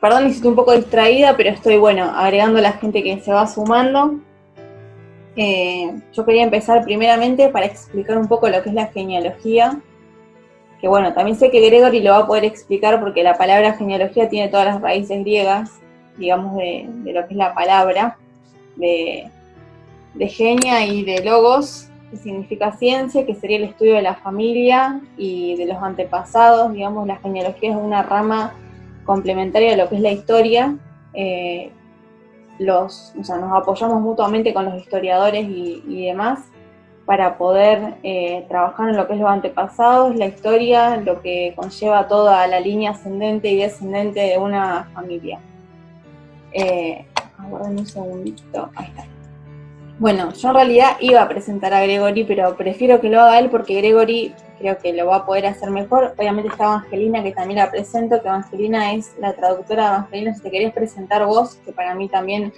perdón, estoy un poco distraída, pero estoy, bueno, agregando a la gente que se va sumando. Yo quería empezar primeramente para explicar un poco lo que es la genealogía, que bueno, también sé que Gregory lo va a poder explicar porque la palabra genealogía tiene todas las raíces griegas, digamos, de lo que es la palabra, de genia y de logos, que significa ciencia, que sería el estudio de la familia y de los antepasados. Digamos, la genealogía es una rama complementaria de lo que es la historia. Nos apoyamos mutuamente con los historiadores y demás para poder trabajar en lo que es los antepasados, la historia, lo que conlleva toda la línea ascendente y descendente de una familia. Aguarden un segundito, ahí está. Bueno, yo en realidad iba a presentar a Gregory, pero prefiero que lo haga él porque Gregory creo que lo va a poder hacer mejor. Obviamente está Evangelina, que también la presento, que Evangelina es la traductora de Evangelina. Si te querés presentar vos, que para mí también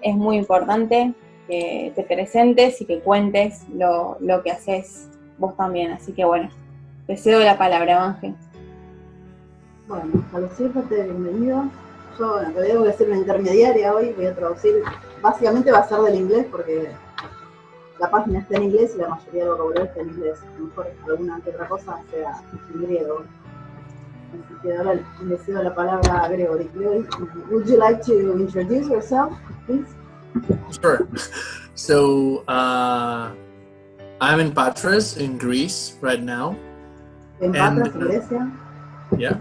es muy importante que te presentes y que cuentes lo que haces vos también. Así que bueno, te cedo la palabra, Evangel. Bueno, a los hijos, bienvenidos. Yo en realidad voy a ser una intermediaria hoy, voy a traducir, básicamente va a ser del inglés porque la página está en inglés y la mayoría del vocabulario está en inglés. A lo mejor alguna que otra cosa sea en griego. Así que ahora le cedo la palabra a Gregory. Would you like to introduce yourself, please? Sure. So, I'm in Patras in Greece right now. En Patras, en Grecia. Yeah.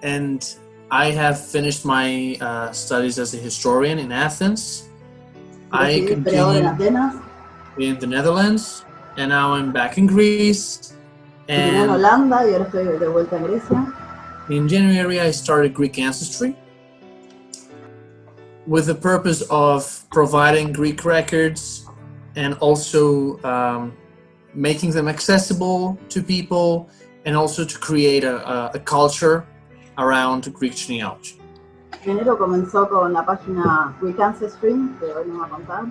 And I have finished my studies as a historian in Athens. I continued in the Netherlands, and now I'm back in Greece. And en Holanda y ahora estoy de vuelta en Grecia. In January, I started Greek ancestry with the purpose of providing Greek records and also making them accessible to people, and also to create a culture around Greek genealogy. En enero comenzó con la página Greek Ancestry, que hoy nos va a contar.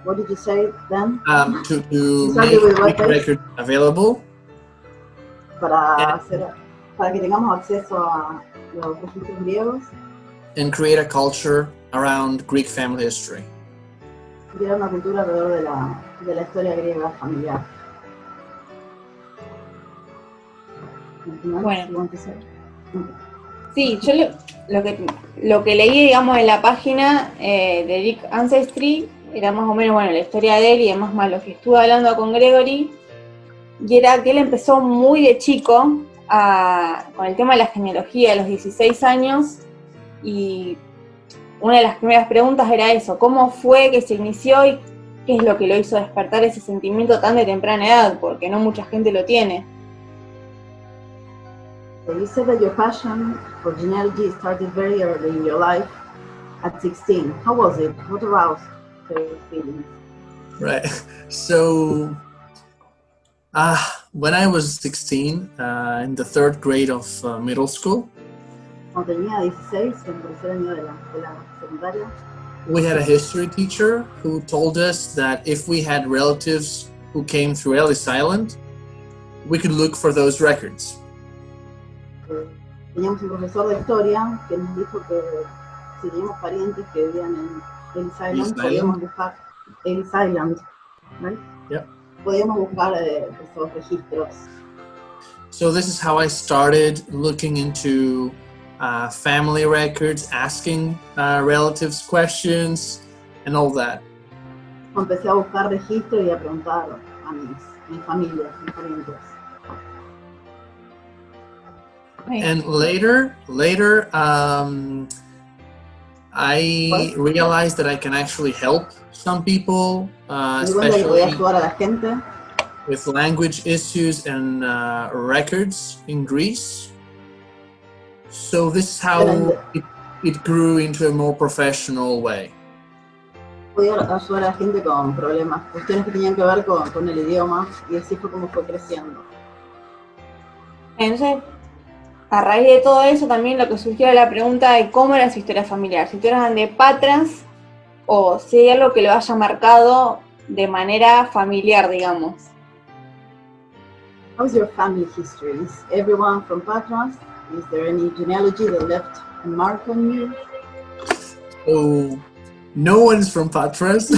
What did you say then? To make Greek records available. Para que tengamos acceso a los registros griegos. And create a culture around Greek family history. Crear una cultura alrededor de la historia griega familiar. Bueno, sí, yo lo que leí, digamos, en la página de Greek Ancestry era más o menos, bueno, la historia de él y demás, más lo que estuve hablando con Gregory, y era que él empezó muy de chico con el tema de la genealogía a los 16 años, y una de las primeras preguntas era eso: ¿cómo fue que se inició y qué es lo que lo hizo despertar ese sentimiento tan de temprana edad? Porque no mucha gente lo tiene. You said that your passion for genealogy started very early in your life, at 16. How was it? What aroused your feelings? Right. So, when I was 16, in the third grade of middle school, Cuando tenía 16, en tercer año de la secundaria, we had a history teacher who told us that if we had relatives who came through Ellis Island, we could look for those records. Teníamos un profesor de historia que nos dijo que si teníamos parientes que vivían en Ellis Island, podíamos buscar Ellis Island, right? Yep. Podíamos buscar esos registros. So this is how I started looking into family records, asking relatives questions, and all that. Empecé a buscar registros y a preguntar a mi familia, a mis parientes. And later, I realized that I can actually help some people, especially with language issues and records in Greece. So this is how it grew into a more professional way. Podía ayudar a la gente con problemas, cuestiones que tenían que ver con el idioma, y así fue como fue creciendo. Entonces, a raíz de todo eso también lo que surgió era la pregunta de cómo era su historia familiar, si eran de Patras o si hay algo que lo haya marcado de manera familiar, digamos. How's your family history? Is everyone from Patras? Is there any genealogy that left a mark on you? So, no one's from Patras.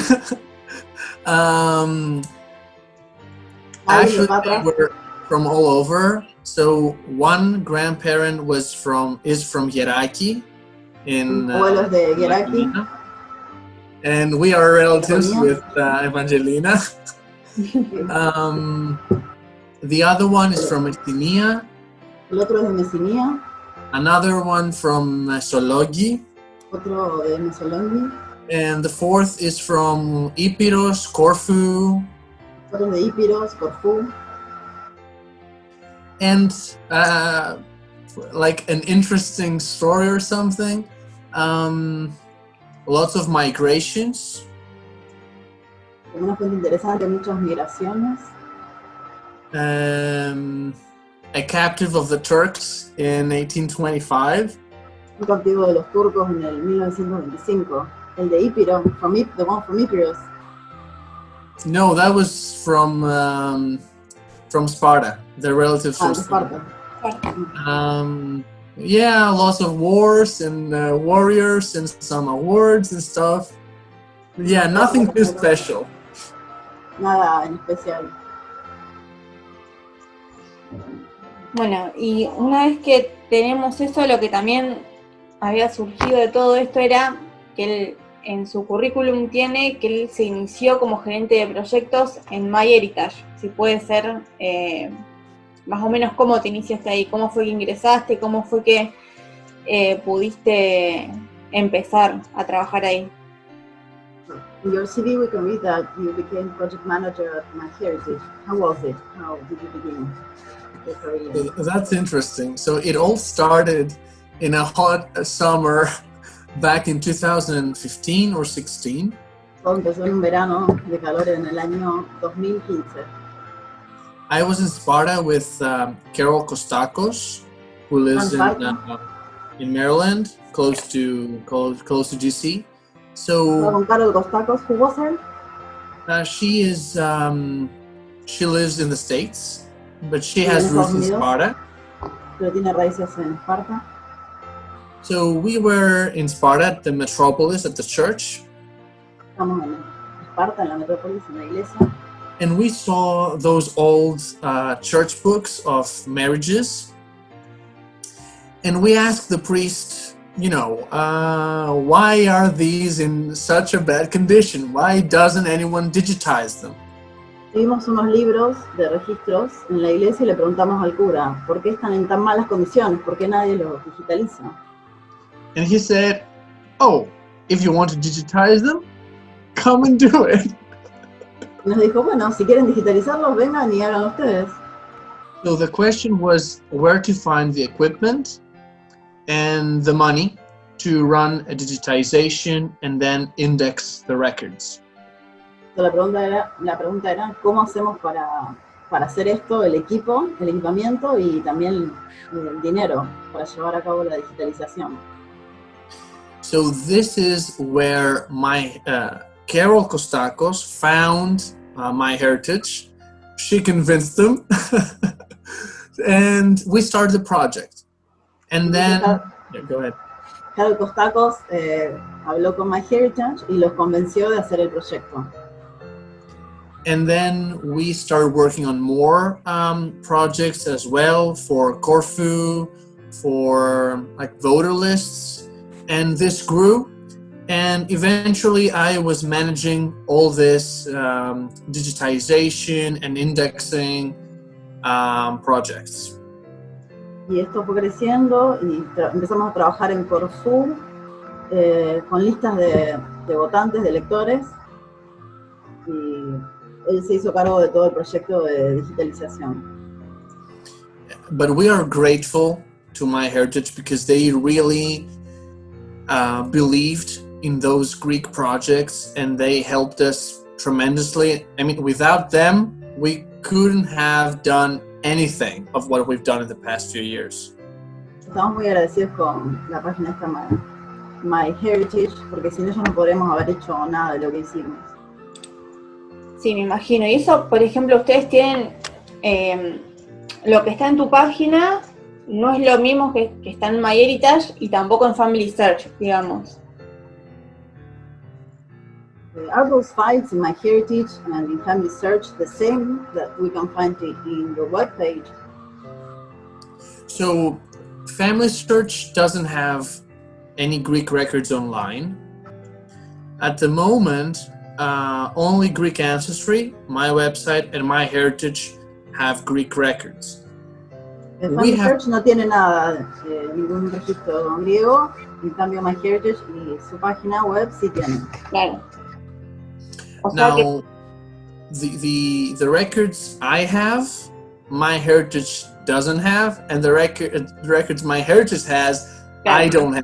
Actually, we're from all over. So one grandparent is from Yeraki in Yeraki. And we are relatives with Evangelina. The other one is from Messinia. El otro es de Messinia. Another one from Mesologi. Otro de Mesologi. And the fourth is from Ipiros, Corfu. Otro de Ipiros, Corfu. And like an interesting story or something. Lots of migrations. Una fuente interesante, muchas migraciones. A captive of the Turks in 1825. Un cautivo de los turcos en el 1925. El de Ipiro, the one from Ipiros. No, that was from Sparta. The relatives from Sparta. Yeah, lots of wars and warriors and some awards and stuff. Yeah, nothing too special. Nada en especial. Bueno, y una vez que tenemos eso, lo que también había surgido de todo esto era que él en su currículum tiene que él se inició como gerente de proyectos en MyHeritage. Si puede ser más o menos cómo te iniciaste ahí, cómo fue que ingresaste, cómo fue que pudiste empezar a trabajar ahí. In your CV we can read that you became project manager at MyHeritage. How was it? How did you begin your career? That's interesting. So it all started in a hot summer back in 2015 or 16. Empezó en un verano de calor en el año 2015. I was in Sparta with Carol Kostakos, who lives in Maryland, close to GC. So con Carol Kostakos, who was her? She lives in the States, but she has roots in Sparta. Pero tiene raíces en Esparta. So we were in Sparta at the metropolis at the church. Estamos en Esparta, en la metrópolis, en la iglesia. And we saw those old church books of marriages. And we asked the priest, why are these in such a bad condition? Why doesn't anyone digitize them? Vimos unos libros de registros en la iglesia y le preguntamos al cura, ¿por qué están en tan malas condiciones? ¿Por qué nadie los digitaliza? And he said, if you want to digitize them, come and do it. Y nos dijo, bueno, si quieren digitalizarlos, vengan y hagan ustedes. So the question was where to find the equipment and the money to run a digitization and then index the records. So la pregunta era ¿cómo hacemos para hacer esto, el equipamiento y también el dinero para llevar a cabo la digitalización? So this is where my Carol Kostakos found MyHeritage. She convinced them, and we started the project. And then, go ahead. Carol Kostakos habló con MyHeritage y los convenció de hacer el proyecto. And then we started working on more projects as well for Corfu, for voter lists, and this grew. And eventually I was managing all this digitization and indexing projects. Y esto fue creciendo y empezamos a trabajar en Corfu con listas de votantes, de electores, y él se hizo cargo de todo el proyecto de digitalización. But we are grateful to MyHeritage because they really believed in those Greek projects and they helped us tremendously. I mean, without them, we couldn't have done anything of what we've done in the past few years. Estamos muy agradecidos con la página esta MyHeritage porque sin ellos no podríamos haber hecho nada de lo que hicimos. Sí, me imagino. Y eso, por ejemplo, ustedes tienen lo que está en tu página no es lo mismo que está en MyHeritage y tampoco en Family Search, digamos. Are those files in MyHeritage and in Family Search the same that we can find in your webpage? So, Family Search doesn't have any Greek records online. At the moment, only Greek Ancestry, my website, and MyHeritage have Greek records. Family Search no tiene nada, ningún registro griego, en cambio MyHeritage y su página web sí tienen. Claro. Now, the records I have, MyHeritage doesn't have, and the records MyHeritage has, claro. I don't have.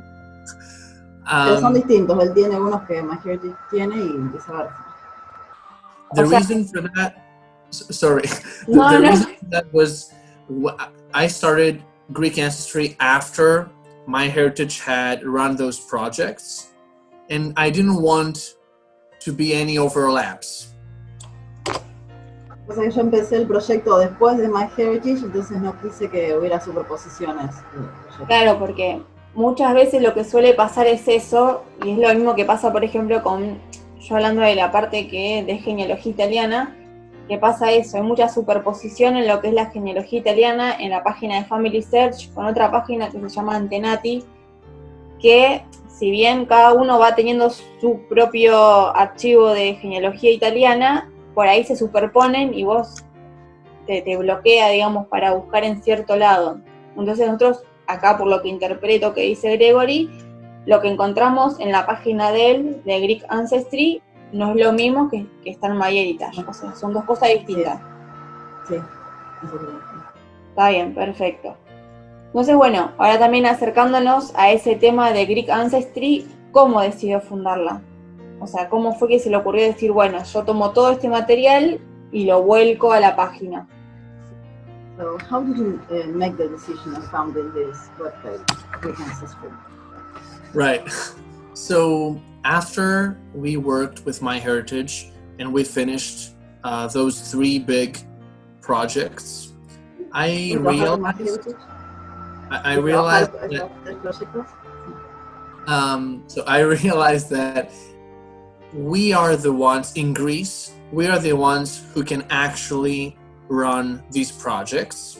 Pero son distintos, él tiene unos que MyHeritage tiene y viceversa. The reason for that, sorry, the reason for that was I started Greek Ancestry after MyHeritage had run those projects, and I didn't want to be any overlaps. O sea que yo empecé el proyecto después de MyHeritage, entonces no quise que hubiera superposiciones. Claro, porque muchas veces lo que suele pasar es eso, y es lo mismo que pasa, por ejemplo, yo hablando de la parte de genealogía italiana, que pasa eso, hay mucha superposición en lo que es la genealogía italiana en la página de Family Search con otra página que se llama Antenati, que si bien cada uno va teniendo su propio archivo de genealogía italiana, por ahí se superponen y vos te bloquea, digamos, para buscar en cierto lado. Entonces nosotros, acá por lo que interpreto que dice Gregory, lo que encontramos en la página de él, de Greek Ancestry, no es lo mismo que está en MyHeritage. O sea, son dos cosas distintas. Sí. Está bien, perfecto. Entonces, bueno, ahora también acercándonos a ese tema de Greek Ancestry, ¿cómo decidió fundarla? O sea, ¿cómo fue que se le ocurrió decir, bueno, yo tomo todo este material y lo vuelco a la página? So, how did you make the decision of founding this webpage, Greek Ancestry? Right. So, after we worked with MyHeritage and we finished those 3 big projects, I realized that we are the ones in Greece, we are the ones who can actually run these projects.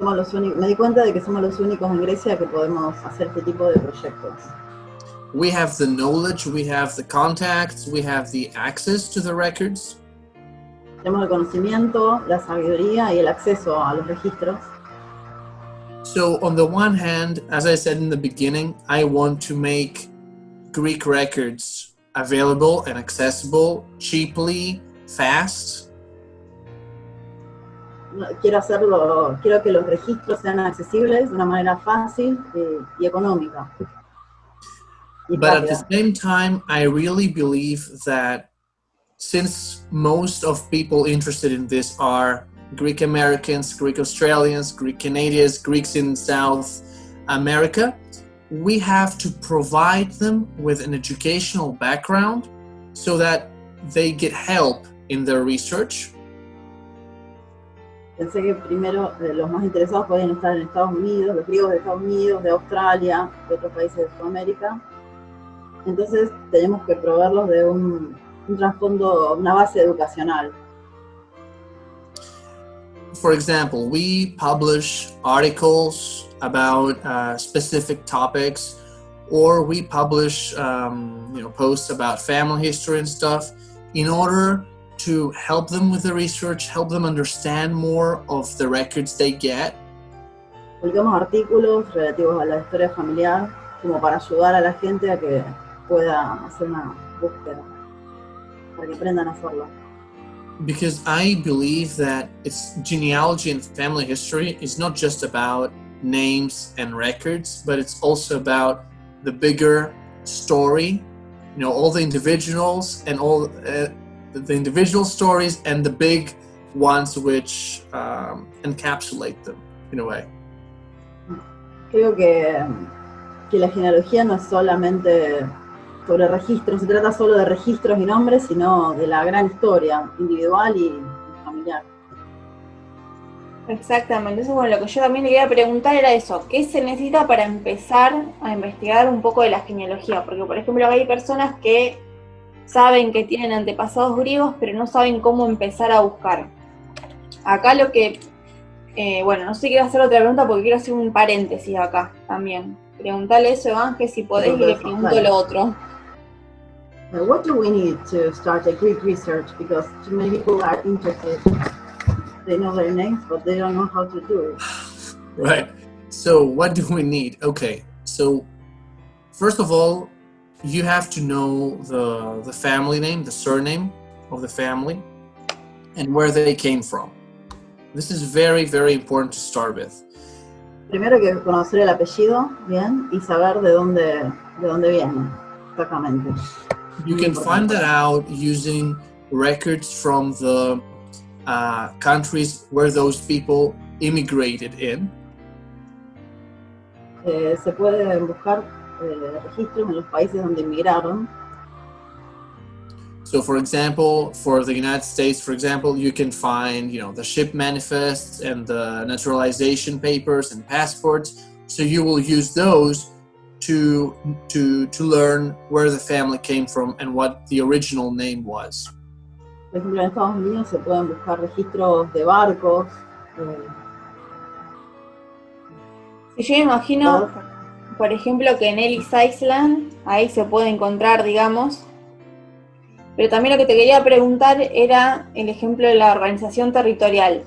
Me di cuenta de que somos los únicos en Grecia que podemos hacer este tipo de proyectos. We have the knowledge, we have the contacts, we have the access to the records. Tenemos el conocimiento, la sabiduría y el acceso a los registros. So on the one hand, as I said in the beginning, I want to make Greek records available and accessible, cheaply, fast. Quiero que los registros sean accesibles de una manera fácil y económica. But at the same time, I really believe that since most of people interested in this are Greek Americans, Greek Australians, Greek Canadians, Greeks in South America, we have to provide them with an educational background so that they get help in their research. Pensé que primero los más interesados podían estar en Estados Unidos, los griegos de Estados Unidos, de Australia, de otros países de Sudamérica. Entonces tenemos que proveerlos de un trasfondo, una base educacional. For example, we publish articles about specific topics, or we publish posts about family history and stuff in order to help them with the research, help them understand more of the records they get. Publicamos artículos relativos a la historia familiar como para ayudar a la gente a que pueda hacer una búsqueda, para que aprendan a hacerlo. Because I believe that it's genealogy and family history is not just about names and records, but it's also about the bigger story, all the individuals and all the individual stories and the big ones which encapsulate them in a way. Creo que la genealogía no es solamente sobre registros, no se trata solo de registros y nombres, sino de la gran historia individual y familiar. Exactamente, entonces bueno, lo que yo también le quería preguntar era eso, ¿qué se necesita para empezar a investigar un poco de la genealogía? Porque por ejemplo hay personas que saben que tienen antepasados griegos, pero no saben cómo empezar a buscar. Acá lo que, bueno, no sé si quiero hacer otra pregunta porque quiero hacer un paréntesis acá también. Preguntarle eso a Ángel si podés y le pregunto lo otro. What do we need to start a Greek research? Because too many people are interested. They know their names, but they don't know how to do it. Right. So what do we need? Okay. So first of all, you have to know the family name, the surname of the family, and where they came from. This is very, very important to start with. Primero hay que conocer el apellido, bien, y saber de dónde viene, exactamente. You can find that out using records from the countries where those people immigrated in. Se puede buscar registros en los países donde inmigraron. So, for example, for the United States, for example, you can find, the ship manifests and the naturalization papers and passports. So you will use those to learn where the family came from and what the original name was. Por ejemplo, en Estados Unidos se pueden buscar registros de barcos. Si yo me imagino, por ejemplo, que en Ellis Island, ahí se puede encontrar, digamos. Pero también lo que te quería preguntar era el ejemplo de la organización territorial.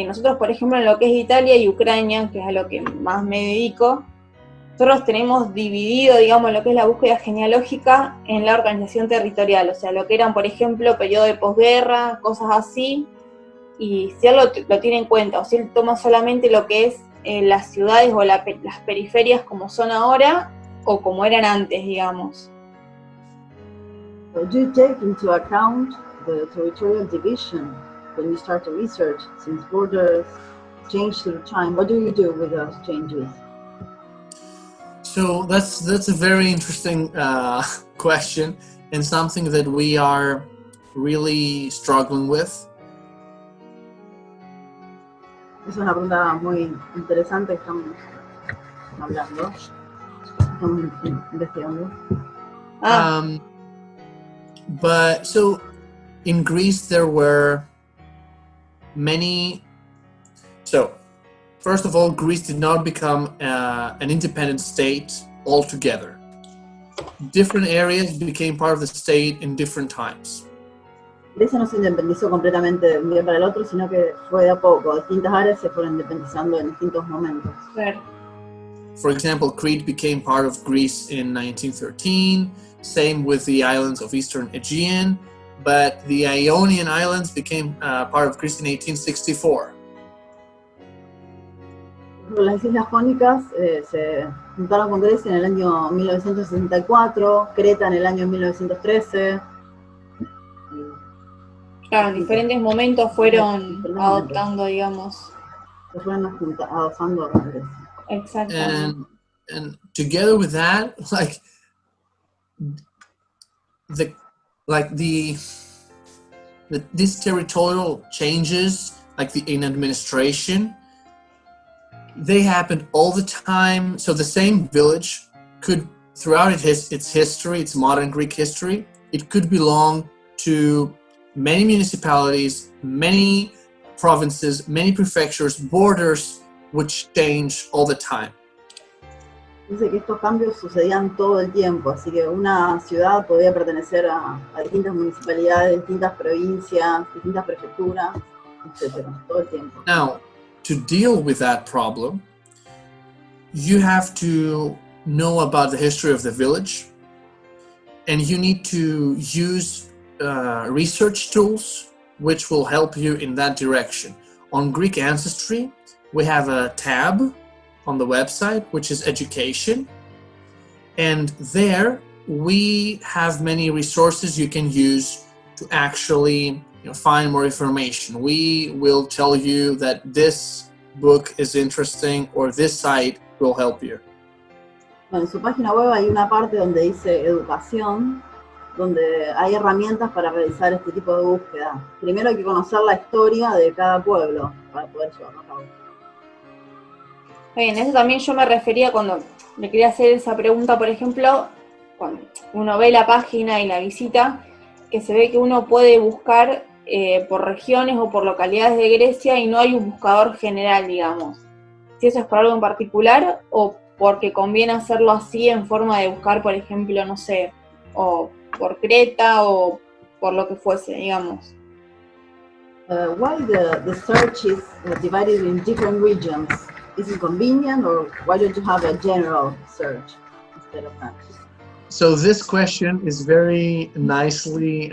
Nosotros, por ejemplo, en lo que es Italia y Ucrania, que es a lo que más me dedico, nosotros tenemos dividido, digamos, lo que es la búsqueda genealógica en la organización territorial, o sea, lo que eran, por ejemplo, periodo de posguerra, cosas así, y si él lo tiene en cuenta, o si él toma solamente lo que es las ciudades o las periferias como son ahora, o como eran antes, digamos. Do you take into account the territorial division when you start a research, since borders change through time? What do you do with those changes? So that's a very interesting question and something that we are really struggling with. Es una pregunta muy interesante que estamos hablando, estamos investigando. But so in Greece there were many. So first of all, Greece did not become an independent state altogether. Different areas became part of the state in different times. Grecia no se independizó completamente de un día para el otro, sino que fue de a poco. Distintas áreas se fueron independizando en distintos momentos. Claro. For example, Crete became part of Greece in 1913. Same with the islands of Eastern Aegean, but the Ionian Islands became part of Greece in 1864. Las Islas Jónicas se juntaron con Grecia en el año 1964, Creta en el año 1913. Claro, en diferentes momentos fueron adoptando, digamos. Se fueron adoptando a Grecia. Exactamente. And together with that, these territorial changes, in administration, they happened all the time. So the same village could, throughout its history, its modern Greek history, it could belong to many municipalities, many provinces, many prefectures. Borders would change all the time. Dice que estos cambios sucedían todo el tiempo, así que una ciudad podía pertenecer a distintas municipalidades, distintas provincias, distintas prefecturas, etc. Todo el tiempo. Now, to deal with that problem, you have to know about the history of the village, and you need to use research tools which will help you in that direction. On Greek Ancestry, we have a tab on the website, which is education. And there we have many resources you can use to actually find more information. We will tell you that this book is interesting or this site will help you. Bueno, en su página web hay una parte donde dice educación donde hay herramientas para realizar este tipo de búsqueda. Primero hay que conocer la historia de cada pueblo para poder llevarlo a cabo. Bien, eso también yo me refería cuando me quería hacer esa pregunta, por ejemplo, cuando uno ve la página y la visita, que se ve que uno puede buscar por regiones o por localidades de Grecia y no hay un buscador general, digamos. Si eso es por algo en particular o porque conviene hacerlo así en forma de buscar, por ejemplo, no sé, o por Creta o por lo que fuese, digamos. Why the search is divided in different regions? Is it convenient, or why don't you have a general search instead of that? So this question is very nicely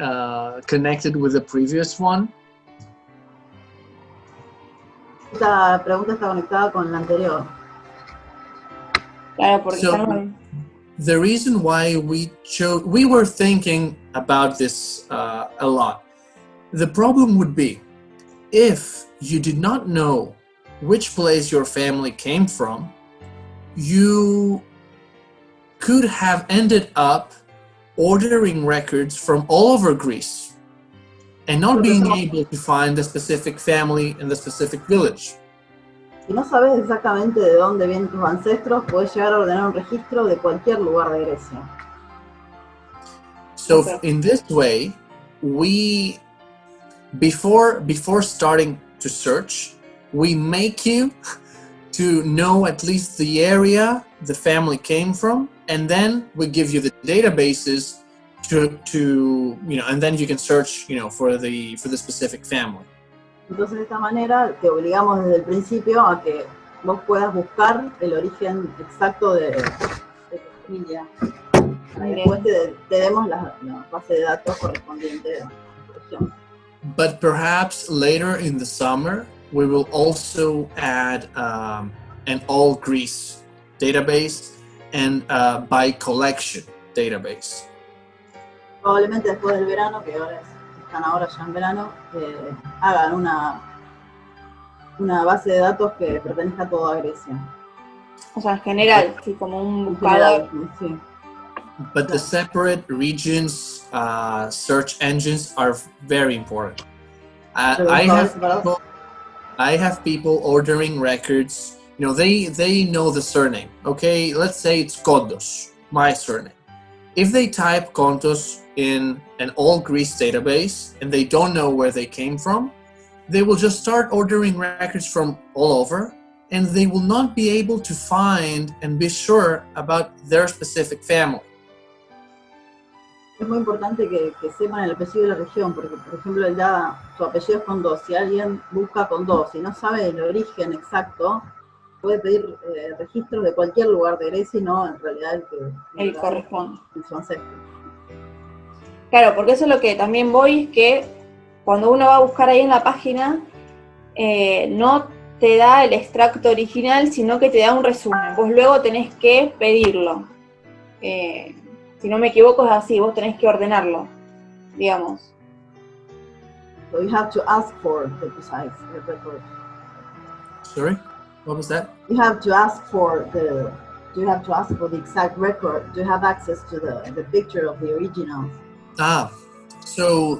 connected with the previous one. Esta pregunta está conectada con la anterior. Claro, porque So the reason why we were thinking about this a lot. The problem would be if you did not know which place your family came from, you could have ended up ordering records from all over Greece and not being able to find the specific family in the specific village. Si no sabes exactamente de dónde vienen tus ancestros, puedes llegar a ordenar un registro de cualquier lugar de Grecia. So in this way, we before starting to search, we make you to know at least the area the family came from, and then we give you the databases to and then you can search, for the specific family. Entonces de esta manera te obligamos desde el principio a que vos puedas buscar el origen exacto de tu familia. Y después te demos la base de datos correspondiente a tu región. But perhaps later in the summer, we will also add an all Greece database and by collection database. Probablemente después del verano, que están ahora ya en verano, hagan una base de datos que pertenezca a toda Grecia. O sea, en general, sí, como un buscador. Sí. But the separate regions search engines are very important. I have people ordering records. They know the surname. Okay, let's say it's Kontos, my surname. If they type Kontos in an all Greece database and they don't know where they came from, they will just start ordering records from all over, and they will not be able to find and be sure about their specific family. Es muy importante que sepan el apellido de la región, porque por ejemplo su apellido es Kontos. Si alguien busca Kontos y no sabe el origen exacto, puede pedir registros de cualquier lugar de Grecia y no en realidad el que corresponde. Su ancestro. Claro, porque eso es lo que también voy, es que cuando uno va a buscar ahí en la página, no te da el extracto original, sino que te da un resumen. Vos luego tenés que pedirlo. Si no me equivoco es así, vos tenés que ordenarlo, digamos. So you have to ask for the precise record. Sorry, what was that? You have to ask for the exact record. Do you have access to the picture of the original? So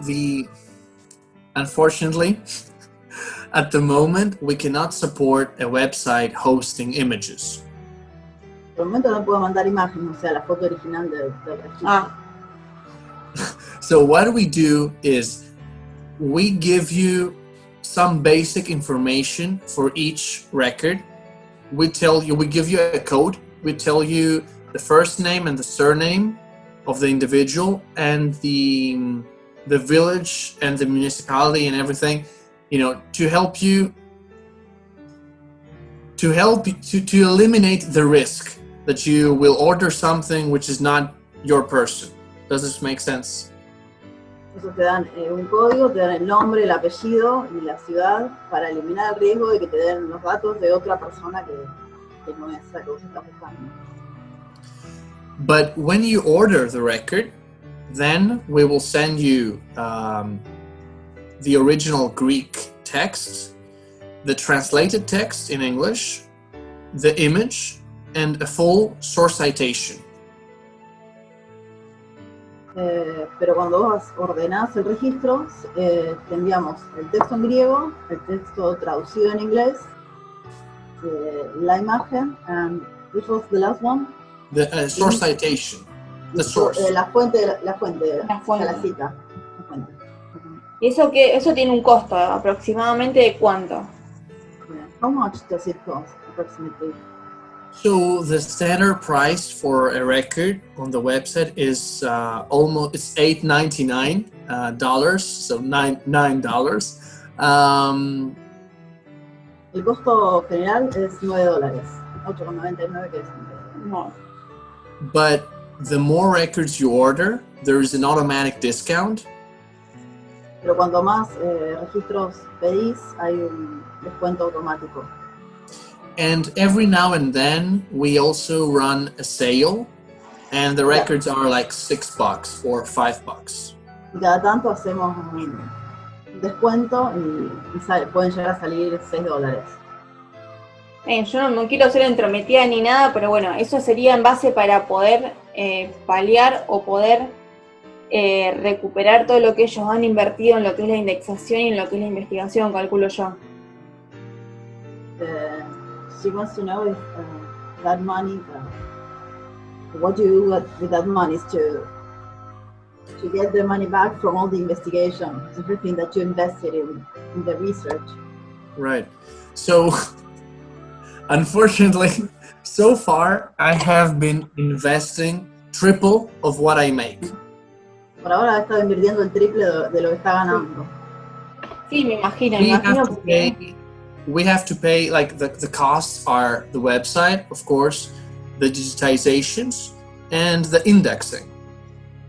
unfortunately, at the moment, we cannot support a website hosting images. Por el momento no puedo mandar imágenes, o sea, la foto original del registro. So what we do is we give you some basic information for each record. We give you a code. We tell you the first name and the surname of the individual and the village and the municipality and everything, to help you to eliminate the risk that you will order something which is not your person. Does this make sense? Entonces te dan un código, te dan el nombre, el apellido y la ciudad para eliminar el riesgo de que te den los datos de otra persona que no es la que vos estás buscando. But when you order the record, then we will send you the original Greek text, the translated text in English, the image, and a full source citation. Pero cuando vos ordenás el registro, te enviamos el texto en griego, el texto traducido en inglés, la imagen, and which was the last one? The source citation. The source. La fuente, la cita. La fuente. ¿Y eso tiene un costo aproximadamente de cuánto? How much does it cost approximately? So the standard price for a record on the website is it's $8.99 dollars, so $9. El costo general es $9, $8.99 que es. No. But the more records you order, there is an automatic discount. Pero cuanto más registros pedís, hay un descuento automático. And every now and then, we also run a sale, and the records are like $6 or $5. Y cada tanto hacemos un descuento y pueden llegar a salir $6. Yo no quiero ser entrometida ni nada, pero bueno, eso sería en base para poder paliar o poder recuperar todo lo que ellos han invertido en lo que es la indexación y en lo que es la investigación, calculo yo. She wants to know if that money, what you do with that money is to get the money back from all the investigation, everything that you invested in the research. Right. So, unfortunately, so far I have been investing triple of what I make. Por ahora ha estado invirtiendo el triple de lo que está ganando. Sí, me imagino. We have to pay, like, the costs are the website, of course, the digitizations, and the indexing.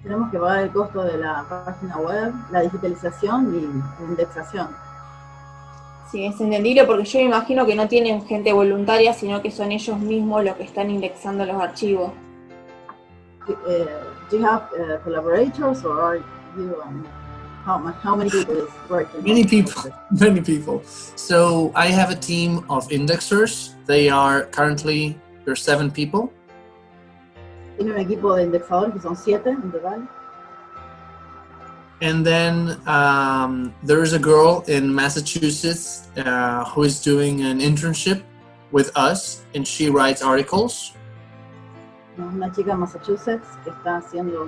Tenemos que pagar el costo de la página web, la digitalización y la indexación. Sí, es entendible porque yo me imagino que no tienen gente voluntaria, sino que son ellos mismos los que están indexando los archivos. Do you have collaborators, or are you... How many people is working? Many people. So I have a team of indexers. There's 7 people. Tiene un equipo de indexadores que son 7 en total. And then there is a girl in Massachusetts who is doing an internship with us, and she writes articles. Una chica en Massachusetts que está haciendo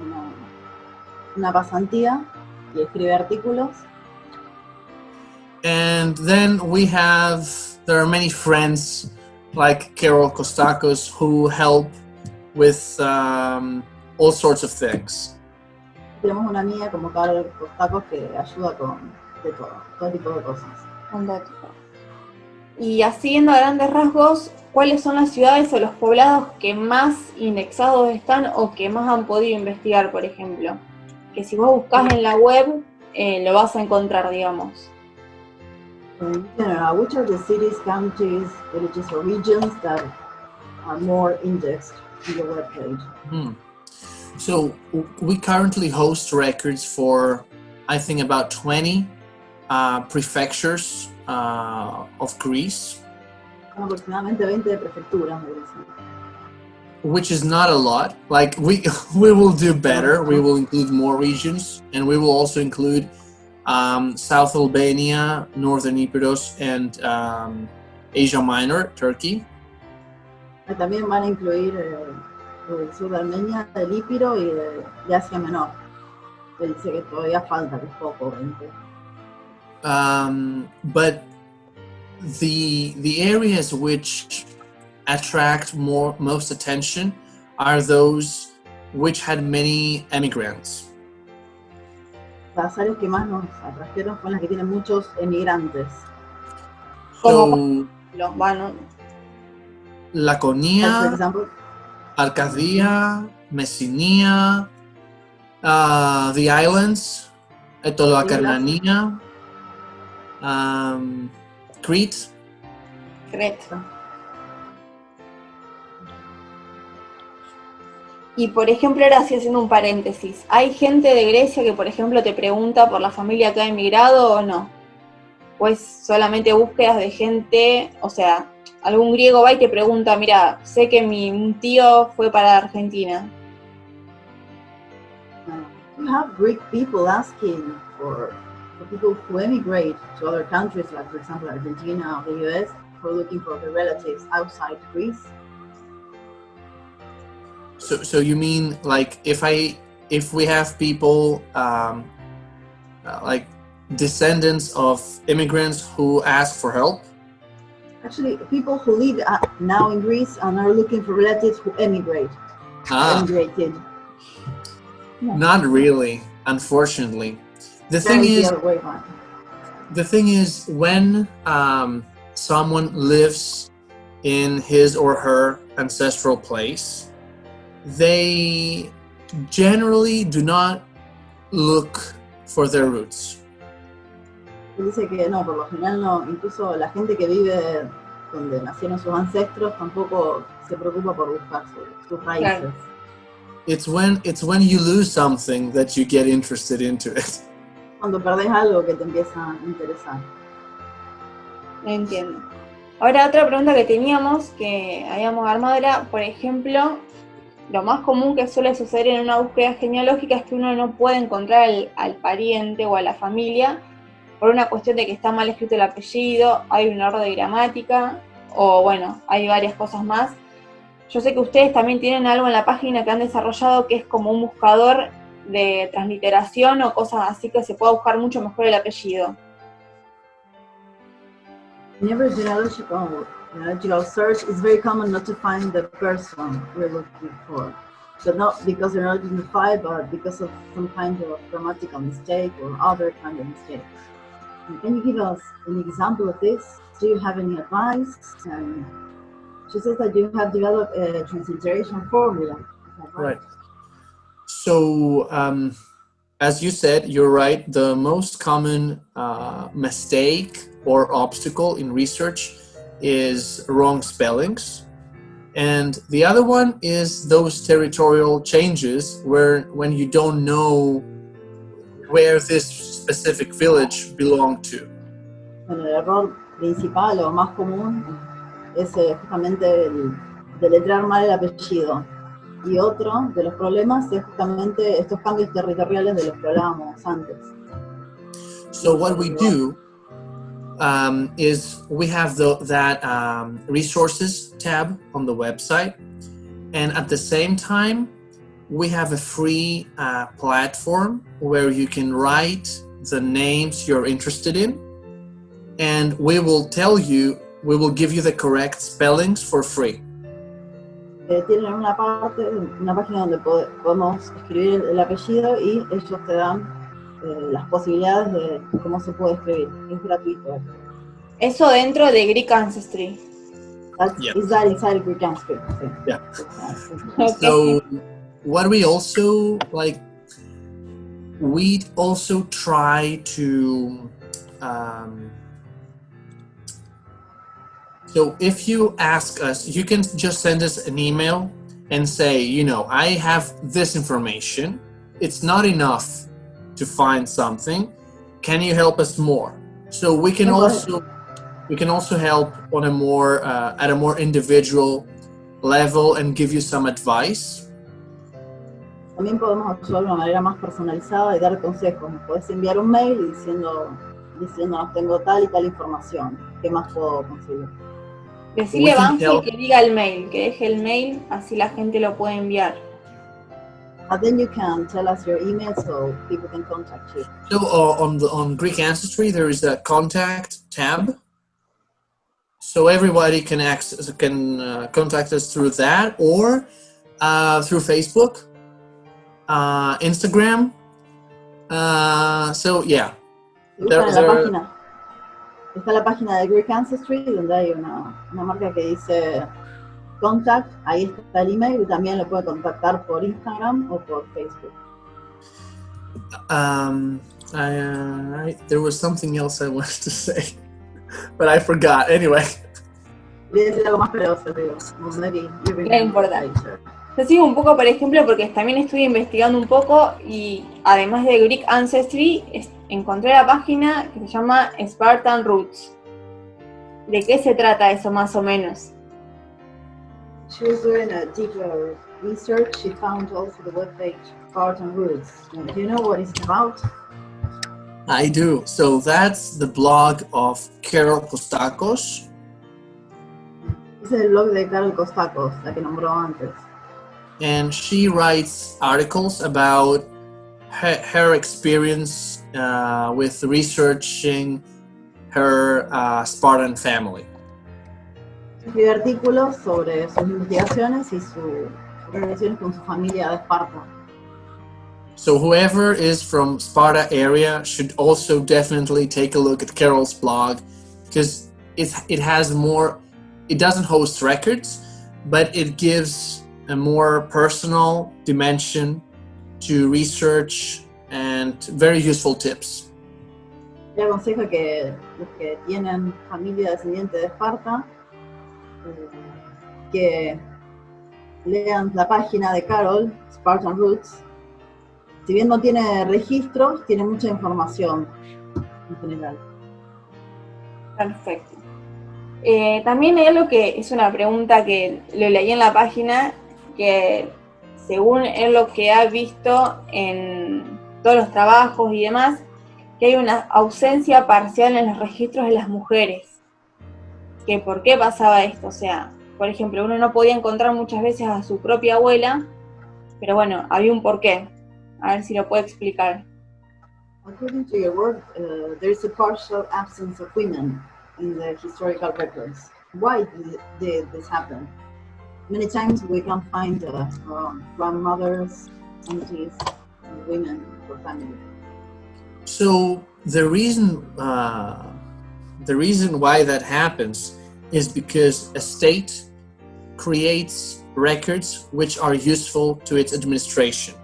una pasantía y escribe artículos. And then there are many friends like Carol Costacos who help with all sorts of things. Tenemos una amiga como Carol Costacos que ayuda con todo tipo de cosas. Y haciendo a grandes rasgos, ¿cuáles son las ciudades o los poblados que más indexados están o que más han podido investigar, por ejemplo? Que si vos buscas en la web, lo vas a encontrar, digamos. In general, which are the cities, counties, villages, or regions that are more indexed in the web page? So we currently host records for, I think, about 20 prefectures of Greece. Aproximadamente 20 prefecturas de Grecia. Which is not a lot. Like, we will do better. We will include more regions, and we will also include South Albania, Northern Epirus, and Asia Minor, Turkey. También van a incluir el sur de Armenia, el Epiro y de Asia Menor. Se dice que todavía falta, que es poco, 20. But the areas which attract most attention are those which had many emigrants. Las áreas que más nos atrajeron fueron las que tienen muchos emigrantes. So, bueno, Laconia, Arcadia, Messinia, the islands, Etoloacarnania, Crete. Y por ejemplo, ahora sí haciendo un paréntesis, ¿hay gente de Grecia que por ejemplo te pregunta por la familia que ha emigrado o no? Pues solamente búsquedas de gente, o sea, algún griego va y te pregunta, mira, sé que un tío fue para Argentina. You have Greek people asking for people who emigrate to other countries, like for example Argentina or the US, for looking for their relatives outside Greece. So you mean like if we have people like descendants of immigrants who ask for help? Actually, people who live now in Greece and are looking for relatives who emigrated. Yeah. Not really, unfortunately. The thing is, when someone lives in his or her ancestral place, they generally do not look for their roots. Dice que no, por lo general no, incluso la gente que vive donde nacieron sus ancestros tampoco se preocupa por buscar sus raíces. Claro. It's when you lose something that you get interested into it. Cuando perdés algo que te empieza a interesar. Entiendo. Ahora otra pregunta que teníamos, que habíamos armado era, por ejemplo, lo más común que suele suceder en una búsqueda genealógica es que uno no puede encontrar al pariente o a la familia por una cuestión de que está mal escrito el apellido, hay un error de gramática, o bueno, hay varias cosas más. Yo sé que ustedes también tienen algo en la página que han desarrollado que es como un buscador de transliteración o cosas así que se pueda buscar mucho mejor el apellido. In every genealogical search, it's very common not to find the person we're looking for. So not because they're not identified, but because of some kind of grammatical mistake or other kind of mistake. Can you give us an example of this? Do you have any advice? And she says that you have developed a transliteration formula. Right. So, as you said, you're right. The most common mistake or obstacle in research is wrong spellings. And the other one is those territorial changes when you don't know where this specific village belonged to. Bueno, el error principal o más común es justamente el deletrear mal el apellido. Y otro de los problemas es justamente estos cambios territoriales de los que hablábamos antes. So what we do is we have that resources tab on the website, and at the same time we have a free platform where you can write the names you're interested in, and we will give you the correct spellings for free. Tienen una página donde podemos escribir el apellido y ellos te dan las posibilidades de cómo se puede escribir. Es gratuito. Eso dentro de Greek Ancestry. Is that inside Greek Ancestry? Yeah. Okay. So what we also we also try to so if you ask us, you can just send us an email and say, I have this information. It's not enough to find something. Can you help us more? So we can also help on a more at a more individual level and give you some advice. También podemos ayudar de una manera más personalizada y dar consejos. Nos podés enviar un mail diciéndonos tengo tal y tal información. ¿Qué más puedo conseguir? Decirle a Banfi que diga el mail, que deje el mail, así la gente lo puede enviar. And then you can tell us your email so people can contact you. So on Greek Ancestry there is a contact tab, so everybody can contact us through that or through Facebook, Instagram. So yeah. Está la página de Greek Ancestry donde hay una marca que dice contact, ahí está el email y también lo puede contactar por Instagram o por Facebook. There was something else I wanted to say, but I forgot. Anyway. Voy a decir algo más, pero se digo. No importa. Yo sigo un poco, por ejemplo, porque también estuve investigando un poco y además de Greek Ancestry encontré la página que se llama Spartan Roots. ¿De qué se trata eso más o menos? she was doing a deeper research. She found also the webpage Compartieron Roots. Do you know what it's about? I do. So that's the blog of Carol Costacos. Ese es el blog de Carol Costacos, la que nombró antes. And she writes articles about her experience with researching her Spartan family. Escribe artículos sobre sus investigaciones y sus relaciones con su familia de Esparta. So whoever is from Sparta area should also definitely take a look at Carol's blog, because it has more. It doesn't host records, but it gives a more personal dimension to research and very useful tips. Le aconsejo que los que tienen familia descendiente de Esparta que lean la página de Carol, Spartan Roots. Si bien no tiene registros, tiene mucha información en general. Perfecto. También hay algo que es una pregunta que lo leí en la página, que según él lo que ha visto en todos los trabajos y demás, que hay una ausencia parcial en los registros de las mujeres. Que ¿por qué pasaba esto? O sea, por ejemplo, uno no podía encontrar muchas veces a su propia abuela, pero bueno, había un porqué. A ver si lo puede explicar. According to your work, there is a partial absence of women in the historical records. Why did this happen? Many times we can find grandmothers, aunties, and women for family. So the reason why that happens is because a state creates records which are useful to its administration.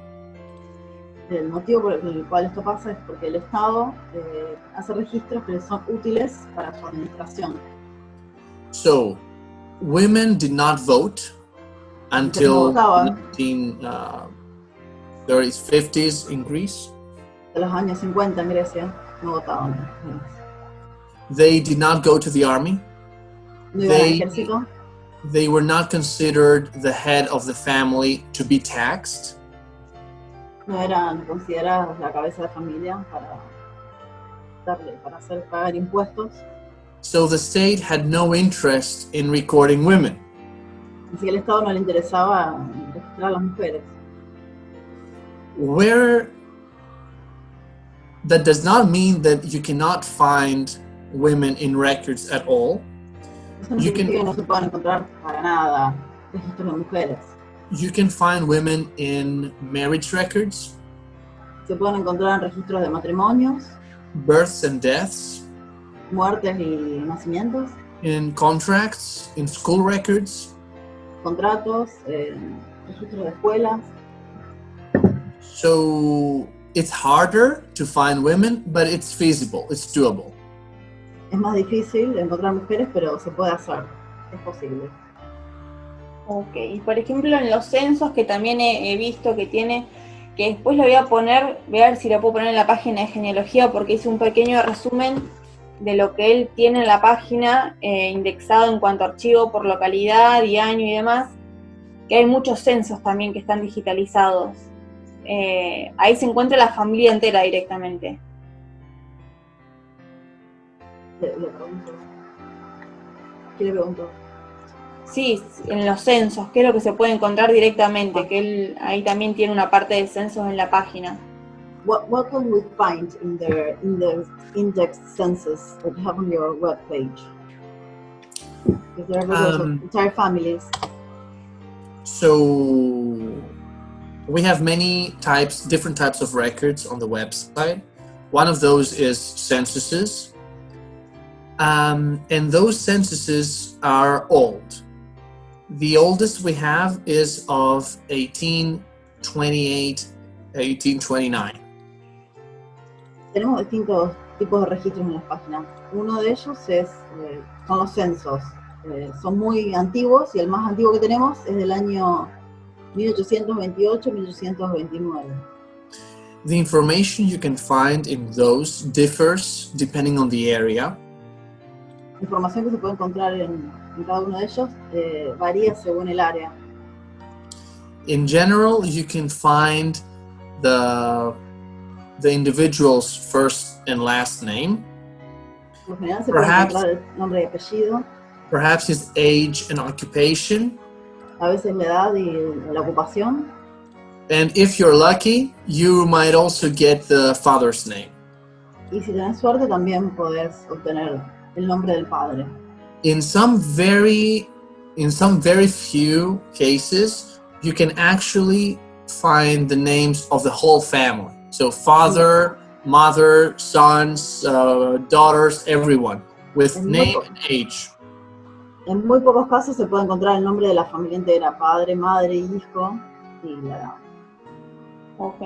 El motivo por el cual esto pasa es porque el Estado hace registros que son útiles para su administración. So, women did not vote until 1930s, 50s in Greece. De los años 50 en Grecia no votaban. They did not go to the army. No iban al ejército. They were not considered the head of the family to be taxed. No eran considerados la cabeza de familia para hacer pagar impuestos. So the state had no interest in recording women. Así que al Estado no le interesaba registrar a las mujeres. That does not mean that you cannot find women in records at all. Eso no significa que no se puedan encontrar para nada registros de mujeres. You can find women in marriage records. Se pueden encontrar en registros de matrimonios, births and deaths, muertes y nacimientos, in contracts, in school records. Contratos, registros de escuelas. So it's harder to find women, but it's feasible, it's doable. Es más difícil encontrar mujeres, pero se puede hacer, es posible. Ok, y por ejemplo en los censos que también he visto que tiene, que después lo voy a poner, voy a ver si lo puedo poner en la página de genealogía, porque hice un pequeño resumen de lo que él tiene en la página, indexado en cuanto a archivo por localidad y año y demás, que hay muchos censos también que están digitalizados. Ahí se encuentra la familia entera directamente. Le pregunto. ¿Qué le pregunto? Sí, en los censos, que es lo que se puede encontrar directamente, que él ahí también tiene una parte de censos en la página. What can we find in the indexed census that you have on your webpage? Is there records of entire families? So we have many different types of records on the website. One of those is censuses. And those censuses are old. The oldest we have is of 1828, 1829. Tenemos distintos tipos de registros en las páginas. Uno de ellos son los censos. Son muy antiguos y el más antiguo que tenemos es del año 1828-1829. The information you can find in those differs depending on the area. Información que se puede encontrar en en cada uno de ellos varía según el área. In general, you can find the individual's first and last name. Por lo general se puede encontrar el nombre y apellido. Perhaps his age and occupation. A veces la edad y la ocupación. And if you're lucky, you might also get the father's name. Y si tenés suerte, también podés obtener el nombre del padre. In some very few cases, you can actually find the names of the whole family. So father, mother, sons, daughters, everyone, with name and age. En muy pocos casos se puede encontrar el nombre de la familia entera, padre, madre, hijo y la edad. Ok.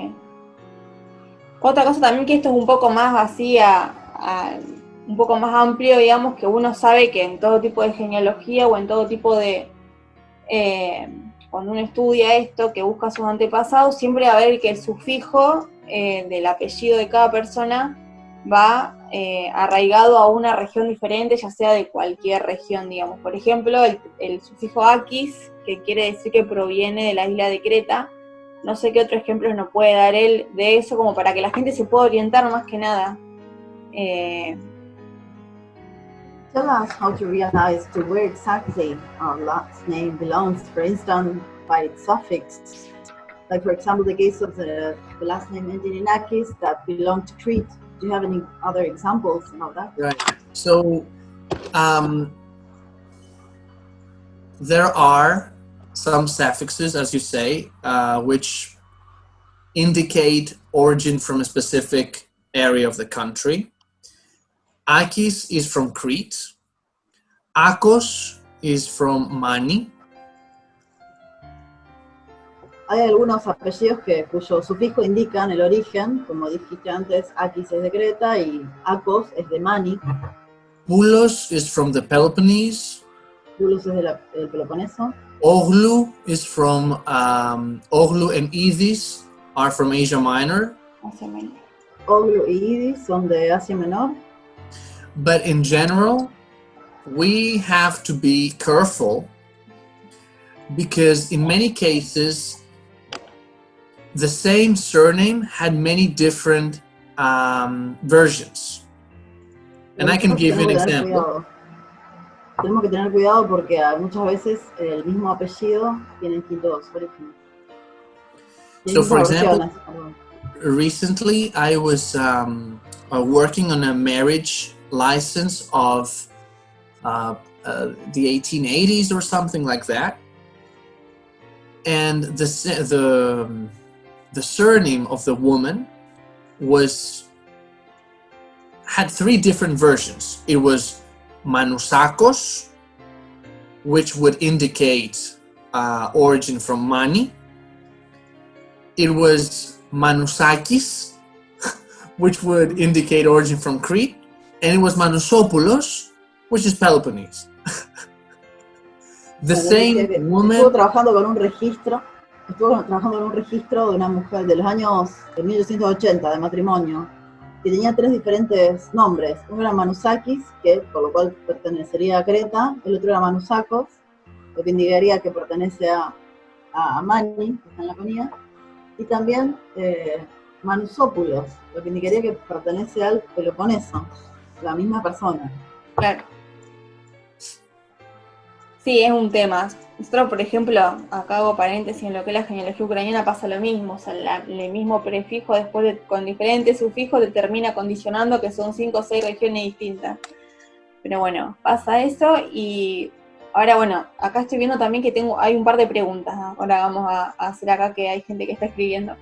Otra cosa también que esto es un poco más así, un poco más amplio, digamos, que uno sabe que en todo tipo de genealogía o en todo tipo de... cuando uno estudia esto, que busca sus antepasados, siempre va a ver que el sufijo del apellido de cada persona va arraigado a una región diferente, ya sea de cualquier región, digamos. Por ejemplo, el sufijo aquis, que quiere decir que proviene de la isla de Creta. No sé qué otro ejemplo nos puede dar él de eso, como para que la gente se pueda orientar más que nada. Tell us how to realize to where exactly our last name belongs, for instance, by its suffix. Like, for example, the case of the last name ending in Akis that belonged to Crete. Do you have any other examples about that? Right. So, there are some suffixes, as you say, which indicate origin from a specific area of the country. Akis is from Crete. Akos is from Mani. Hay algunos apellidos cuyo sufijo indican el origen, como dijiste antes, Akis es de Creta y Akos es de Mani. Poulos is from the Peloponnese. Poulos es del Peloponeso. Oglu is from Oglu and Idis are from Asia Minor. Oglu y Idis son de Asia Menor. But in general, we have to be careful because in many cases, the same surname had many different versions. And I can give you an example. Tenemos que tener cuidado porque muchas veces el mismo apellido tiene distintos orígenes. So, for example, recently I was working on a marriage license of the 1880s or something like that. And the surname of the woman had three different versions. It was Manusakos, which would indicate origin from Mani. It was Manusakis, which would indicate origin from Crete. And it was Manusopoulos, which is Peloponnese. The same woman... Estuvo trabajando con un registro de una mujer de los años 1880 de matrimonio, que tenía tres diferentes nombres. Uno era Manusakis, que por lo cual pertenecería a Creta. El otro era Manusakos, lo que indicaría que pertenece a Mani, que está en Laconía. Y también Manusopoulos, lo que indicaría que pertenece al Peloponeso, la misma persona. Claro. Sí, es un tema. Nosotros, por ejemplo, acá hago paréntesis, en lo que es la genealogía ucraniana pasa lo mismo. O sea, el mismo prefijo después con diferentes sufijos determina condicionando que son 5 o 6 regiones distintas. Pero bueno, pasa eso y ahora bueno, acá estoy viendo también que hay un par de preguntas, ¿no? Ahora vamos a hacer acá que hay gente que está escribiendo.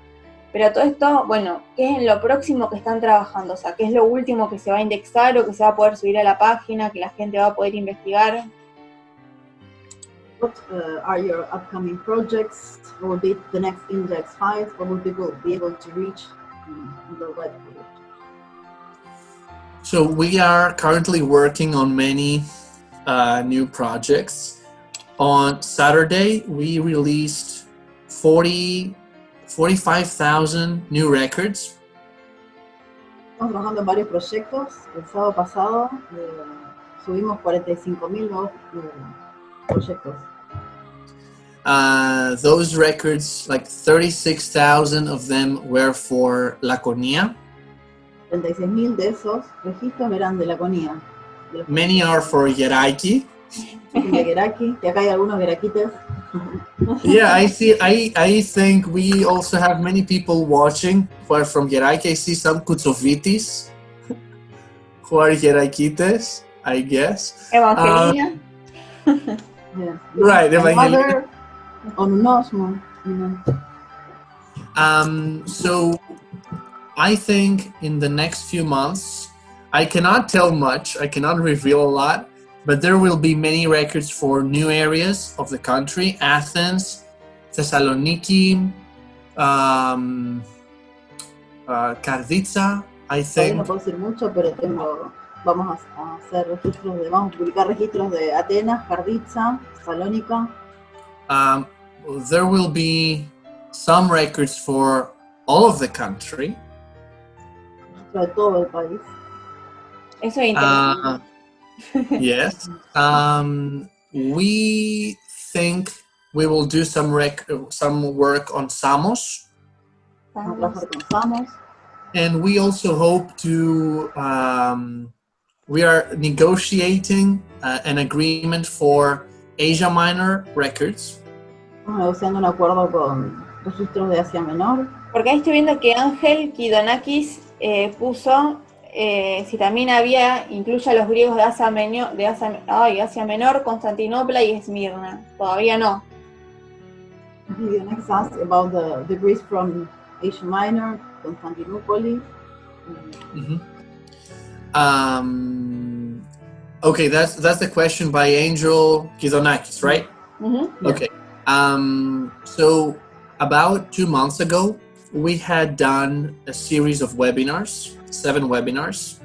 Pero todo esto, bueno, ¿qué es lo próximo que están trabajando? O sea, ¿qué es lo último que se va a indexar o que se va a poder subir a la página, que la gente va a poder investigar? What are your upcoming projects? What will be the next index files? What will people be able to reach on the web page? So we are currently working on many new projects. On Saturday, we released 45,000 new records. Estamos trabajando en varios proyectos. El sábado pasado subimos 45.000 nuevos proyectos. Those records, like 36,000 of them were for Laconia. 36.000 de esos registros eran de Laconia. Many are for Yeraki. De Geraki, que acá hay algunos Gerakites. Yeah, I see. I think we also have many people watching who are from Yeraki. I see some Kutsovitis who are Yerakites, I guess. Evangelina. Yeah. Right, Evangelina. On Nosmo, you know. So I think in the next few months, I cannot tell much, I cannot reveal a lot, but there will be many records for new areas of the country: Athens, Thessaloniki, Karditsa, I Todavía no think. puedo decir mucho, pero vamos a hacer registros vamos a publicar registros de Atenas, Karditsa, Salónica. There will be some records for all of the country. De todo el país. Eso es interesante. Yes. We think we will do some work on Samos. Vamos a trabajar con Samos. And we also hope to, we are negotiating an agreement for Asia Minor records. Estamos negociando un acuerdo con registros de Asia Menor. Porque ahí estoy viendo que Ángel Kidonakis puso si también incluye a los griegos de Asia Menor, Constantinopla y Esmirna. Todavía no. The next asked about the Greece from Asia Minor, Constantinople. Okay, that's the question by Angel Kidonakis, right? Mm-hmm. Okay. So about 2 months ago, we had done a series of webinars, 7 webinars.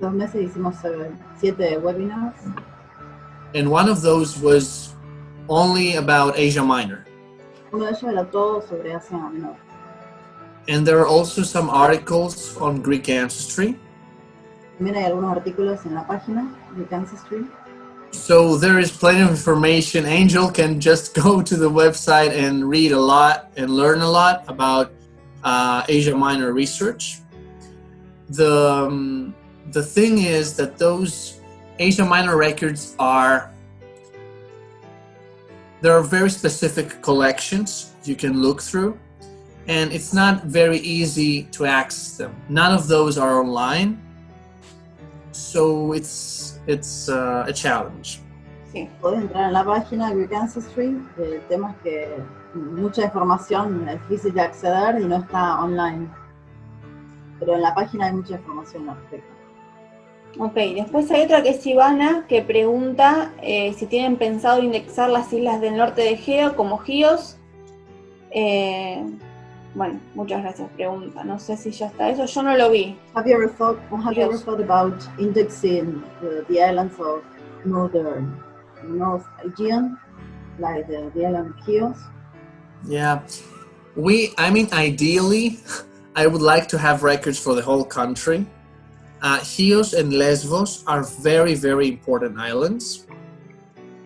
2 meses hicimos 7 webinars. And one of those was only about Asia Minor. Uno de ellos era todo sobre Asia Menor. And there are also some articles on Greek ancestry. También hay algunos artículos en la página Greek Ancestry. So there is plenty of information. Angel can just go to the website and read a lot and learn a lot about Asia Minor research. The thing is that those Asia Minor records there are very specific collections you can look through, and it's not very easy to access them. None of those are online, so it's a challenge. Sí, podés entrar en la página Greek Ancestry. El tema es que mucha información es difícil de acceder y no está online. Pero en la página hay mucha información al respecto. Ok, después hay otra que es Ivana, que pregunta si tienen pensado indexar las islas del norte de Egeo como Gios. Bueno, muchas gracias, pregunta. No sé si ya está eso, yo no lo vi. Have you ever thought about indexing the islands of North Aegean, like the island of Chios? Yeah, ideally, I would like to have records for the whole country. Chios and Lesbos are very, very important islands.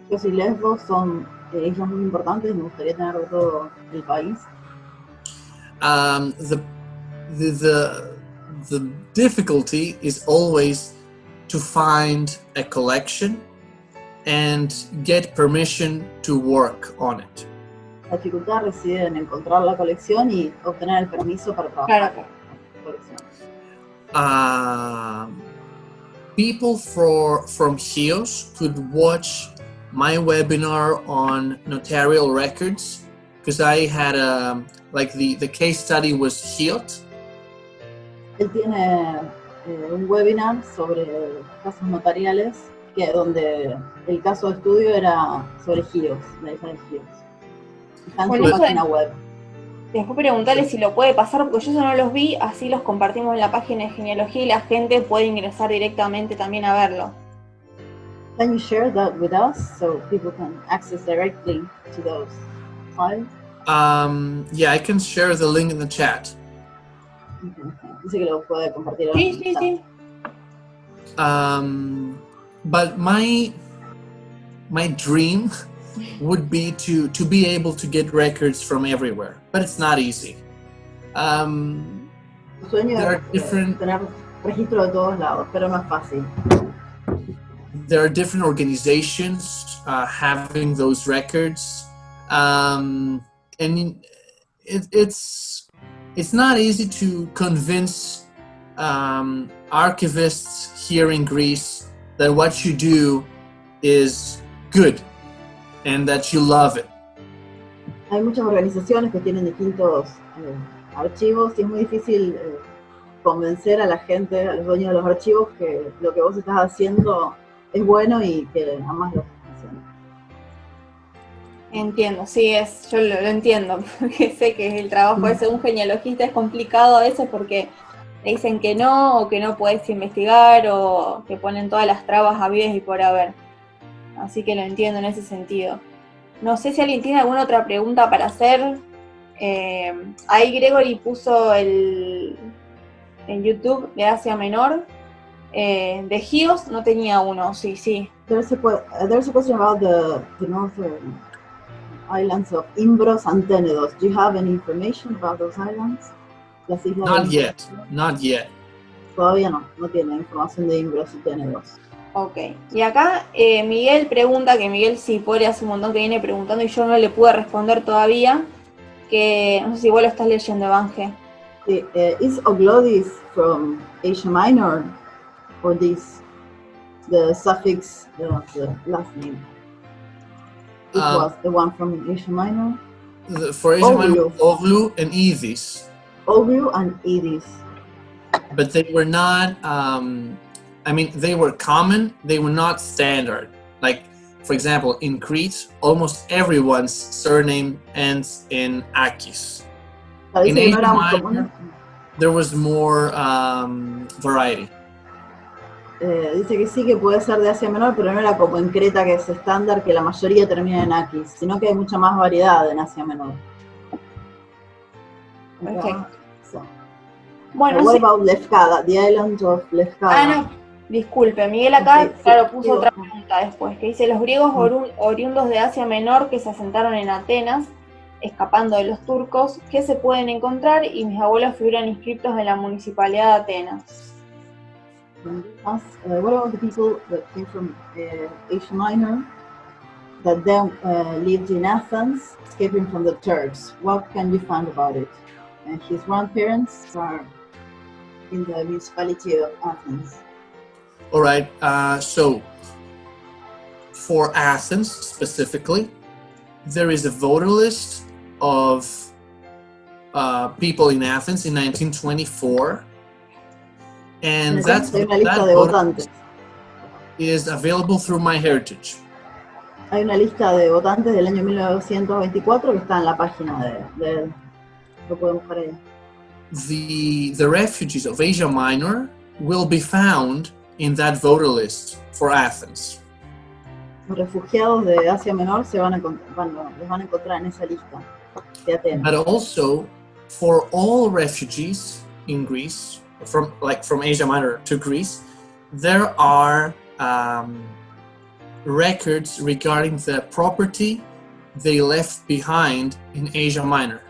Chios y Lesbos son islas muy importantes, me gustaría tener de todo el país. The difficulty is always to find a collection and get permission to work on it. La dificultad reside en encontrar la colección y obtener el permiso para trabajar en la colección. People from Chios could watch my webinar on notarial records, because I had the case study was Chiot. Él tiene un webinar sobre casos notariales, donde el caso de estudio era sobre Giros, la isla de Giros. Está en su página web. Después preguntarle si lo puede pasar, porque yo eso no los vi, así los compartimos en la página de genealogía y la gente puede ingresar directamente también a verlo. Can you share that with us so people can access directly to those files? Yeah, I can share the link in the chat. Dice que lo puede compartir. Sí. but my dream would be to be able to get records from everywhere, but it's not easy. Sueño There are es different tener registro de todos lados, pero no es fácil. there are different organizations having those records, and it's not easy to convince archivists here in Greece that what you do is good and that you love it. Hay muchas organizaciones que tienen distintos archivos y es muy difícil convencer a la gente, a los dueños de los archivos, que lo que vos estás haciendo es bueno y que amas lo que estás haciendo. Entiendo, sí, yo lo entiendo, porque sé que el trabajo de ser un genealogista es complicado a veces porque te dicen que no, o que no puedes investigar, o que ponen todas las trabas habidas y por haber. Así que lo entiendo en ese sentido. No sé si alguien tiene alguna otra pregunta para hacer. Ahí Gregory puso en YouTube de Asia Menor. De Gios no tenía uno, sí. There's a question about the northern islands of Imbros and Tenedos. Do you have any information about those islands? Las islas Not yet. Todavía no tiene información de Imbros y Tenedos. Ok, y acá Miguel pregunta, que Miguel sí, pobre, hace un montón que viene preguntando y yo no le pude responder todavía, que no sé si vos lo estás leyendo, Evangel. Is Oglodis from Asia Minor, or the suffix, the last name? It was the one from Asia Minor? For Asia Minor, Oglu and Idis. Oglu and Idis. But they were not, they were common, they were not standard. Like, for example, in Crete, almost everyone's surname ends in Akis. In Asia Minor, there was more variety. Dice que sí, que puede ser de Asia Menor, pero no era como en Creta, que es estándar, que la mayoría termina en Akis, sino que hay mucha más variedad en Asia Menor. Perfecto. So. Bueno, what about Lefkada, the island of Lefkada? No, disculpe, Miguel acá, claro, puso otra pregunta después, que dice, los griegos oriundos de Asia Menor que se asentaron en Atenas, escapando de los turcos, ¿qué se pueden encontrar? Y mis abuelos figuran inscriptos en la municipalidad de Atenas. What about the people that came from Asia Minor, that then lived in Athens, escaping from the Turks? What can you find about it? His grandparents are in the municipality of Athens. All right, so for Athens specifically, there is a voter list of people in Athens in 1924, and that voter is available through MyHeritage. Hay una lista de votantes del año 1924 que está en la página de lo pueden buscar ahí. The refugees of Asia Minor will be found in that voter list for Athens. Los refugiados de Asia Menor los van a encontrar en esa lista de Atenas. But also for all refugees in Greece, from Asia Minor to Greece, there are records regarding the property they left behind in Asia Minor.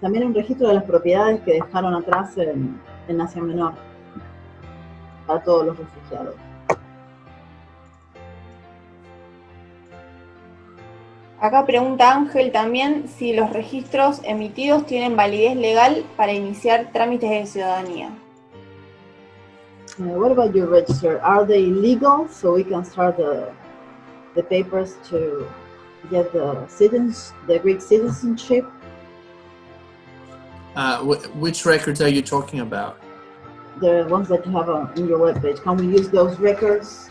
También hay un registro de las propiedades que dejaron atrás en Asia Menor para todos los refugiados. Acá pregunta Ángel también si los registros emitidos tienen validez legal para iniciar trámites de ciudadanía. What about your register? Are they legal so we can start the papers to get the Greek citizenship? Which records are you talking about? The ones that you have on your webpage. Can we use those records?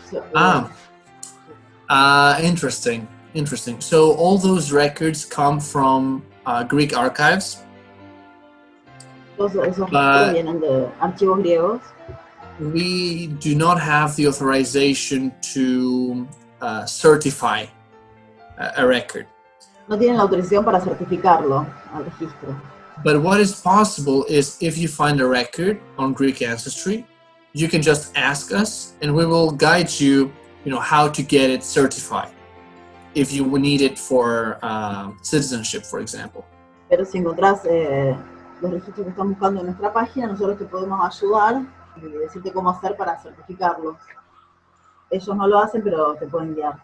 Interesting. So all those records come from Greek archives. Esos vienen de archivos griegos. We do not have the authorization to certify a record. No tienen la autorización para certificarlo al registro. But what is possible is if you find a record on Greek ancestry, you can just ask us, and we will guide you, how to get it certified, if you need it for citizenship, for example. Pero si encontrás los registros que están buscando en nuestra página, nosotros te podemos ayudar y decirte cómo hacer para certificarlos. Ellos no lo hacen, pero te pueden guiar.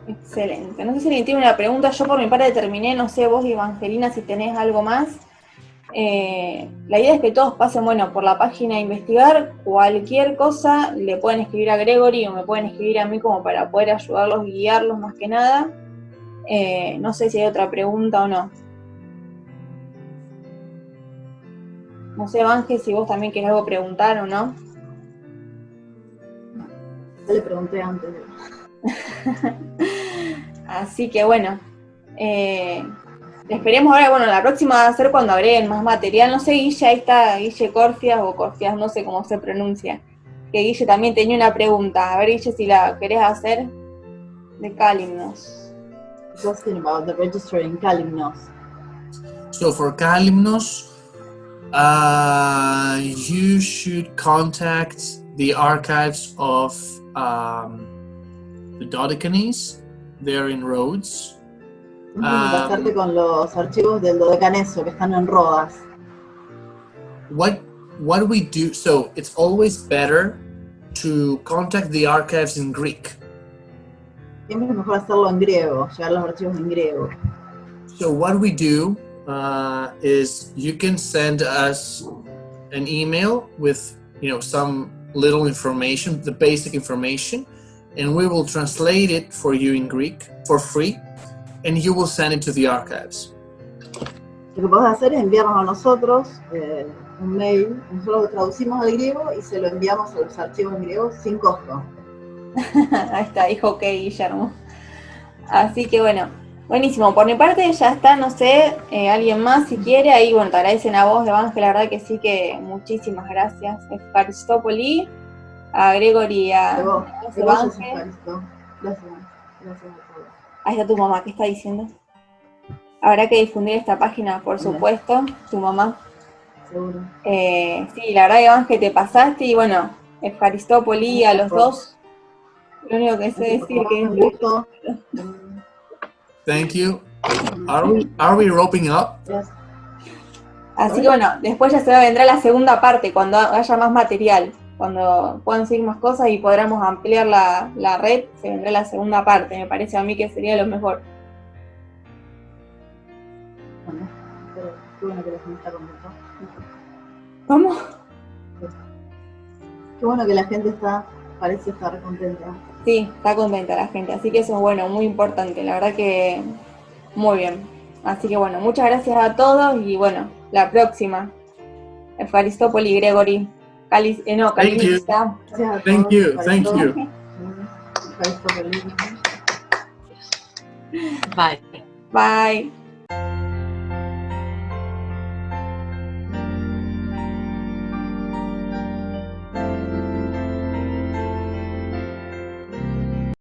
Excelente. No sé si alguien tiene una pregunta. Yo por mi parte terminé. No sé vos, Evangelina, si tenés algo más. La idea es que todos pasen, por la página a investigar. Cualquier cosa le pueden escribir a Gregory o me pueden escribir a mí como para poder ayudarlos y guiarlos más que nada. No sé si hay otra pregunta o no. No sé, Ángel, si vos también querés algo preguntar o no. Yo le pregunté antes. Así que esperemos ahora, la próxima va a ser cuando agreguen más material. No sé, Guille, ahí está Guille Corfias o Corfias, no sé cómo se pronuncia. Que Guille también tenía una pregunta. A ver, Guille, si la querés hacer de Calimnos. Asking about the registering Calimnos. So for Calimnos, you should contact the archives of the Dodecanese. They're in Rhodes. Contactarte con los archivos del Dodecaneso que están en Rodas. What we do, so it's always better to contact the archives in Greek. Siempre es mejor hacerlo en griego, llevar los archivos en griego. So what we do is you can send us an email with some little information, the basic information, and we will translate it for you in Greek for free, and you will send it to the archives. Lo que podés hacer es enviarnos a nosotros un mail, nosotros lo traducimos al griego y se lo enviamos a los archivos en griego sin costo. Ahí está, dijo ok, Guillermo. Así que buenísimo. Por mi parte ya está, no sé, alguien más si quiere, ahí te agradecen a vos, Evangel, la verdad que sí, que muchísimas gracias. Esparistopoli, a Gregory, a Evangel. Gracias a todos. Ahí está tu mamá, ¿qué está diciendo? Habrá que difundir esta página, por supuesto, tu mamá. Seguro. Sí, la verdad, Evangel, te pasaste y Esparistopoli a los dos. Lo único que sé decir que es gusto. Thank you. Are we roping up? Yes. Así que después ya vendrá la segunda parte, cuando haya más material, cuando puedan seguir más cosas y podremos ampliar la red, se vendrá la segunda parte, me parece a mí que sería lo mejor. Bueno, qué bueno que la gente está contenta. ¿Cómo? Qué bueno que la gente parece estar contenta. Sí, está contenta la gente, así que eso es muy importante, la verdad que muy bien. Así que muchas gracias a todos y la próxima. Efaristopoli, Gregory, Calimista. Thank you. Efaristopoli. Bye. Bye.